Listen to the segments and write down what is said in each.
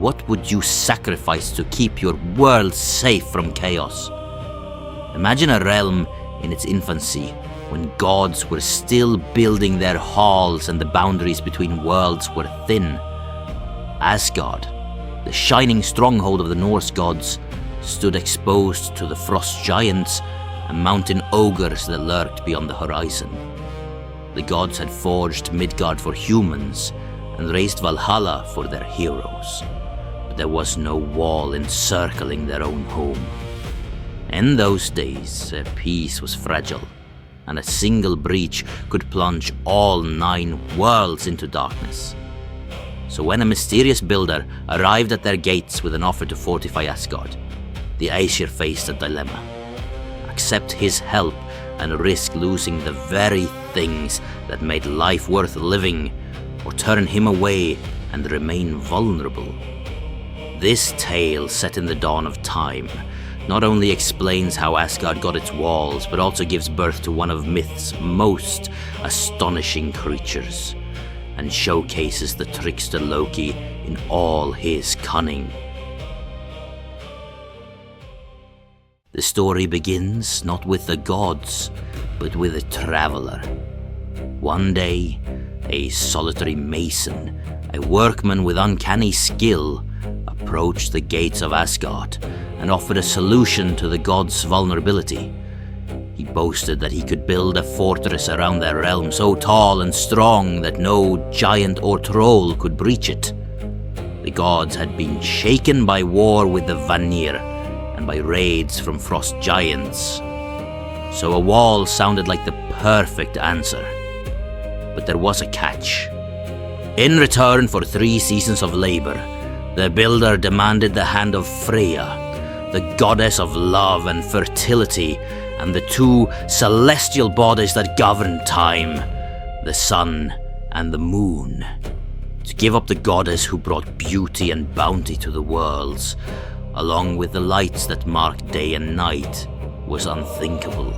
What would you sacrifice to keep your world safe from chaos? Imagine a realm in its infancy, when gods were still building their halls and the boundaries between worlds were thin. Asgard, the shining stronghold of the Norse gods, stood exposed to the frost giants and mountain ogres that lurked beyond the horizon. The gods had forged Midgard for humans and raised Valhalla for their heroes, but there was no wall encircling their own home. In those days, their peace was fragile, and a single breach could plunge all 9 worlds into darkness. So when a mysterious builder arrived at their gates with an offer to fortify Asgard, the Aesir faced a dilemma. Accept his help and risk losing the very things that made life worth living, or turn him away and remain vulnerable. This tale, set in the dawn of time, not only explains how Asgard got its walls, but also gives birth to one of myth's most astonishing creatures, and showcases the trickster Loki in all his cunning. The story begins not with the gods, but with a traveler. One day, a solitary mason, a workman with uncanny skill, approached the gates of Asgard and offered a solution to the gods' vulnerability. He boasted that he could build a fortress around their realm so tall and strong that no giant or troll could breach it. The gods had been shaken by war with the Vanir and by raids from frost giants, so a wall sounded like the perfect answer. But there was a catch. In return for 3 seasons of labor, the builder demanded the hand of Freya, the goddess of love and fertility, and the 2 celestial bodies that govern time, the sun and the moon. To give up the goddess who brought beauty and bounty to the worlds, along with the lights that marked day and night, was unthinkable.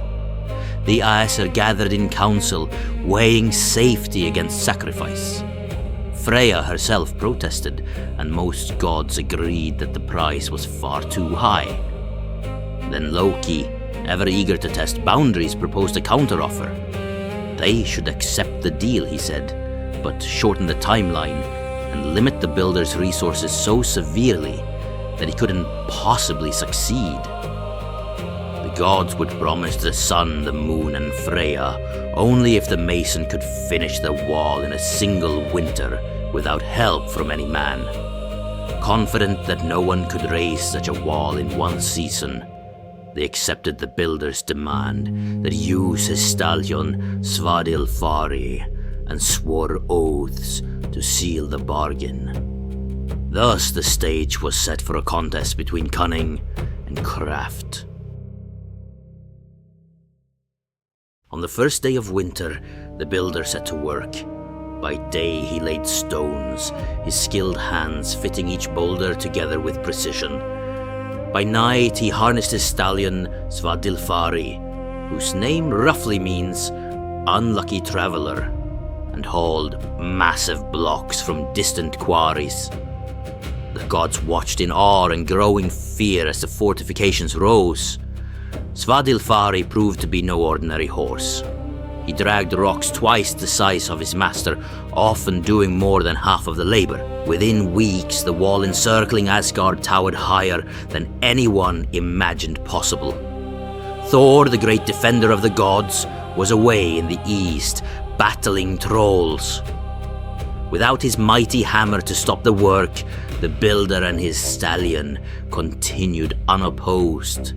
The Aesir gathered in council, weighing safety against sacrifice. Freya herself protested, and most gods agreed that the price was far too high. Then Loki, ever eager to test boundaries, proposed a counteroffer. They should accept the deal, he said, but shorten the timeline and limit the builder's resources so severely that he couldn't possibly succeed. The gods would promise the sun, the moon, and Freya only if the mason could finish the wall in a single winter without help from any man. Confident that no one could raise such a wall in 1 season, they accepted the builder's demand that use his stallion Svadilfari and swore oaths to seal the bargain. Thus the stage was set for a contest between cunning and craft. On the first day of winter, the builder set to work. By day he laid stones, his skilled hands fitting each boulder together with precision. By night he harnessed his stallion Svadilfari, whose name roughly means unlucky traveler, and hauled massive blocks from distant quarries. The gods watched in awe and growing fear as the fortifications rose. Svadilfari proved to be no ordinary horse. He dragged rocks twice the size of his master, often doing more than half of the labor. Within weeks, the wall encircling Asgard towered higher than anyone imagined possible. Thor, the great defender of the gods, was away in the east, battling trolls. Without his mighty hammer to stop the work, the builder and his stallion continued unopposed.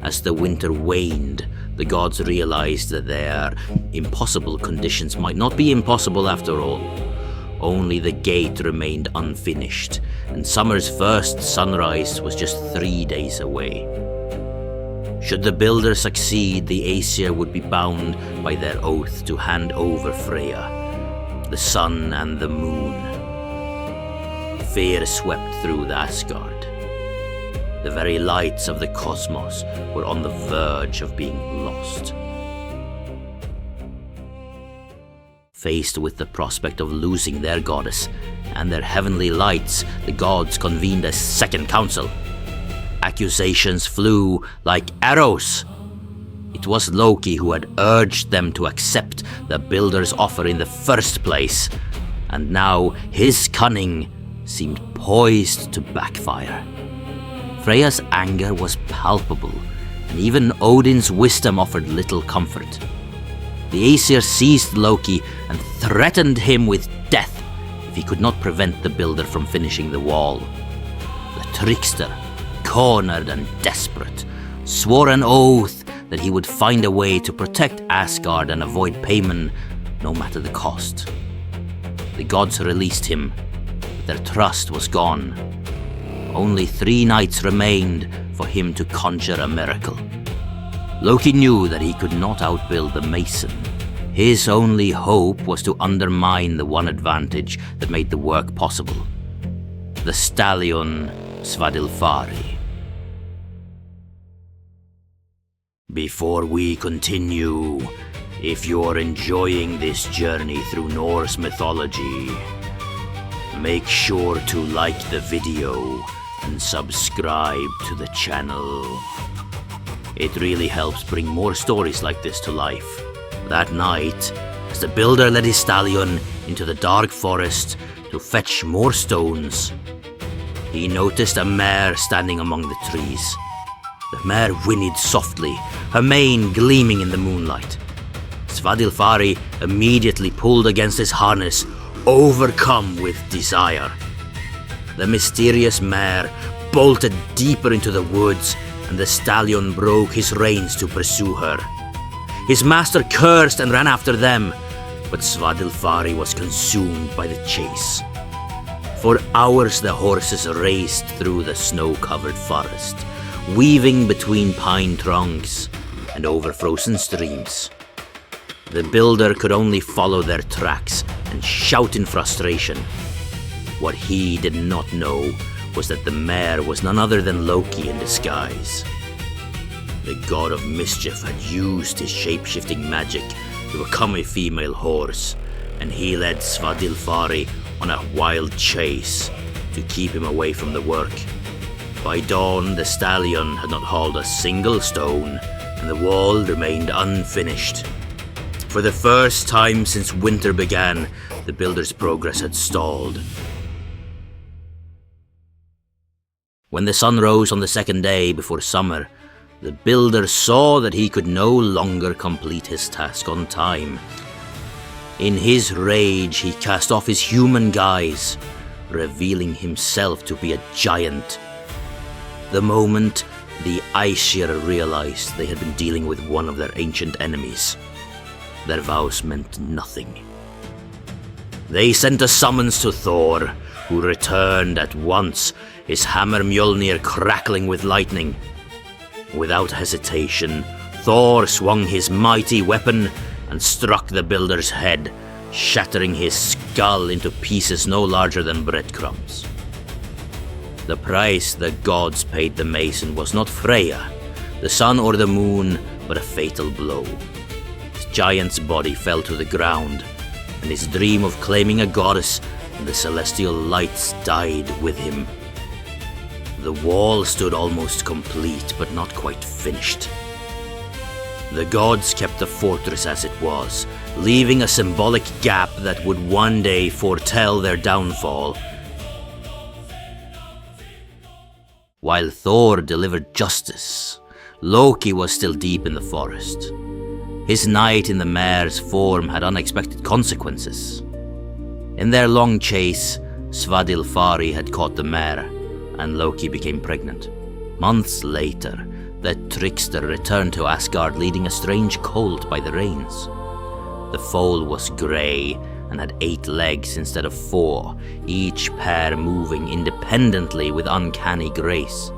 As the winter waned, the gods realized that their impossible conditions might not be impossible after all. Only the gate remained unfinished, and summer's first sunrise was just 3 days away. Should the builder succeed, the Aesir would be bound by their oath to hand over Freya, the sun and the moon. Fear swept through the Asgard. The very lights of the cosmos were on the verge of being lost. Faced with the prospect of losing their goddess and their heavenly lights, the gods convened a second council. Accusations flew like arrows. It was Loki who had urged them to accept the builder's offer in the first place, and now his cunning seemed poised to backfire. Freya's anger was palpable, and even Odin's wisdom offered little comfort. The Aesir seized Loki and threatened him with death if he could not prevent the builder from finishing the wall. The trickster, cornered and desperate, swore an oath that he would find a way to protect Asgard and avoid payment no matter the cost. The gods released him, but their trust was gone. Only 3 nights remained for him to conjure a miracle. Loki knew that he could not outbuild the mason. His only hope was to undermine the one advantage that made the work possible: the stallion Svadilfari. Before we continue, if you're enjoying this journey through Norse mythology, make sure to like the video and subscribe to the channel. It really helps bring more stories like this to life. That night, as the builder led his stallion into the dark forest to fetch more stones, he noticed a mare standing among the trees. The mare whinnied softly, her mane gleaming in the moonlight. Svadilfari immediately pulled against his harness, overcome with desire. The mysterious mare bolted deeper into the woods, and the stallion broke his reins to pursue her. His master cursed and ran after them, but Svadilfari was consumed by the chase. For hours the horses raced through the snow-covered forest, weaving between pine trunks and over frozen streams. The builder could only follow their tracks and shout in frustration. What he did not know was that the mare was none other than Loki in disguise. The god of mischief had used his shape-shifting magic to become a female horse, and he led Svadilfari on a wild chase to keep him away from the work. By dawn, the stallion had not hauled a single stone, and the wall remained unfinished. For the first time since winter began, the builder's progress had stalled. When the sun rose on the second day before summer, the builder saw that he could no longer complete his task on time. In his rage, he cast off his human guise, revealing himself to be a giant. The moment the Aesir realized they had been dealing with one of their ancient enemies, their vows meant nothing. They sent a summons to Thor, who returned at once, his hammer Mjolnir crackling with lightning. Without hesitation, Thor swung his mighty weapon and struck the builder's head, shattering his skull into pieces no larger than breadcrumbs. The price the gods paid the mason was not Freya, the sun or the moon, but a fatal blow. The giant's body fell to the ground, and his dream of claiming a goddess and the celestial lights died with him. The wall stood almost complete, but not quite finished. The gods kept the fortress as it was, leaving a symbolic gap that would one day foretell their downfall. While Thor delivered justice, Loki was still deep in the forest. His night in the mare's form had unexpected consequences. In their long chase, Svadilfari had caught the mare, and Loki became pregnant. Months later, the trickster returned to Asgard leading a strange colt by the reins. The foal was grey and had 8 legs instead of 4, each pair moving independently with uncanny grace.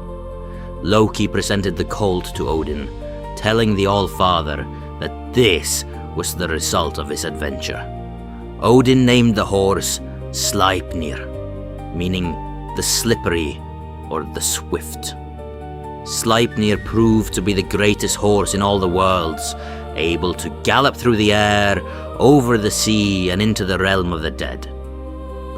Loki presented the colt to Odin, telling the All-Father that this was the result of his adventure. Odin named the horse Sleipnir, meaning the slippery or the swift. Sleipnir proved to be the greatest horse in all the worlds, able to gallop through the air, over the sea, and into the realm of the dead.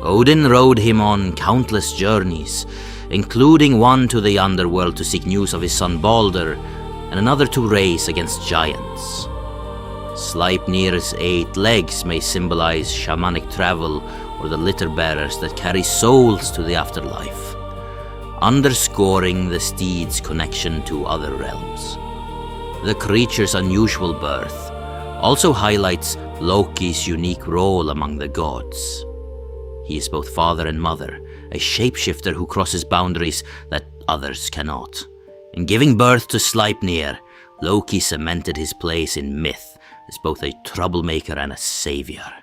Odin rode him on countless journeys, including one to the underworld to seek news of his son Balder, and another to race against giants. Sleipnir's 8 legs may symbolize shamanic travel or the litter bearers that carry souls to the afterlife, underscoring the steed's connection to other realms. The creature's unusual birth also highlights Loki's unique role among the gods. He is both father and mother, a shapeshifter who crosses boundaries that others cannot. In giving birth to Sleipnir, Loki cemented his place in myth as both a troublemaker and a savior.